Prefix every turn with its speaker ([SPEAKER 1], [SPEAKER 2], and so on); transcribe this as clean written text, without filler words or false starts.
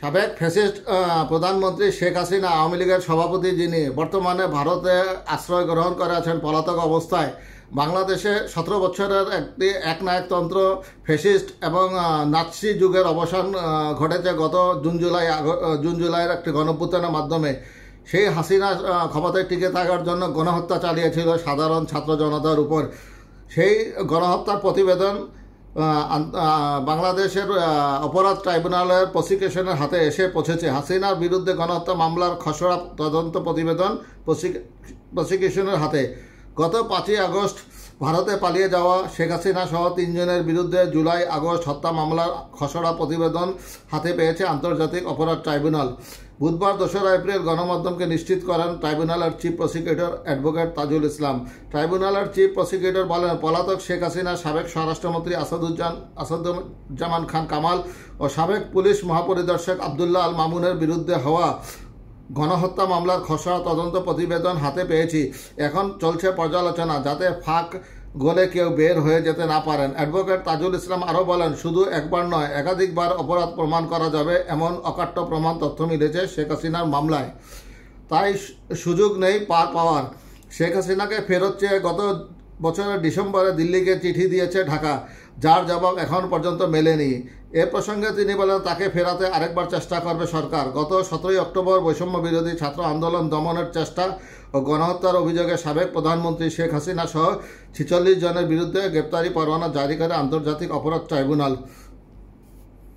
[SPEAKER 1] সাবেক ফ্যাসিস্ট প্রধানমন্ত্রী শেখ হাসিনা আওয়ামী লীগের সভাপতি, যিনি বর্তমানে ভারতে আশ্রয় গ্রহণ করে আছেন পলাতক অবস্থায়, বাংলাদেশে 17 বছরের একটি একনায়কতন্ত্র, ফ্যাসিস্ট এবং নাৎসি যুগের অবসান ঘটেছে গত জুন জুলাইয়ের একটি গণঅভ্যুত্থানের মাধ্যমে। সেই হাসিনা ক্ষমতায় টিকে থাকার জন্য গণহত্যা চালিয়েছিল সাধারণ ছাত্র জনতার উপর। সেই গণহত্যার প্রতিবেদন বাংলাদেশের অপরাধ ট্রাইব্যুনালের প্রসিকিউশনের হাতে এসে পৌঁছেছে। হাসিনার বিরুদ্ধে গণহত্যা মামলার খসড়া তদন্ত প্রতিবেদন প্রসিকিউশনের হাতে। গত 5ই আগস্ট ভারতে পালিয়ে যাওয়া শেখ হাসিনা সহ 3 জনের বিরুদ্ধে জুলাই আগস্ট হত্যা মামলার খসড়া প্রতিবেদন হাতে পেয়েছে আন্তর্জাতিক অপরাধ ট্রাইব্যুনাল। বুধবার 2রা এপ্রিল গণমাধ্যমকে নিশ্চিত করেন ট্রাইব্যুনালের chief prosecutor advocate Tajul Islam. ট্রাইব্যুনালের চিফ প্রসিকিউটর বলেন, পলাতক শেখ হাসিনার সাবেক স্বরাষ্ট্রমন্ত্রী আসাদুজ্জামান খান কামাল ও সাবেক পুলিশ মহাপরিদর্শক আবদুল্লাহ আল মামুনের বিরুদ্ধে হওয়া গণহত্যা মামলার খসড়া তদন্ত প্রতিবেদন হাতে পেয়েছি। এখন চলছে পর্যালোচনা, যাতে ফাঁক গলে কেউ বের হয়ে যেতে না পারেন। অ্যাডভোকেট তাজুল ইসলাম আরও বলেন, শুধু একবার নয়, একাধিকবার অপরাধ প্রমাণ করা যাবে এমন অকাট্য প্রমাণ তথ্য মিলেছে শেখ হাসিনার মামলায়। তাই সুযোগ নেই পার পাওয়ার। শেখ হাসিনাকে ফেরত চেয়ে গত বছরের ডিসেম্বরে দিল্লিকে চিঠি দিয়েছে ঢাকা, যার জবাব এখন পর্যন্ত মেলেনি। এ প্রসঙ্গে তিনি বলেন, তাকে ফেরাতে আরেকবার চেষ্টা করবে সরকার। গত 17ই অক্টোবর বৈষম্য বিরোধী ছাত্র আন্দোলন দমনের চেষ্টা ও গণহত্যার অভিযোগে সাবেক প্রধানমন্ত্রী শেখ হাসিনা সহ 46 জনের বিরুদ্ধে গ্রেপ্তারি পরোয়ানা জারি করে আন্তর্জাতিক অপরাধ ট্রাইব্যুনাল।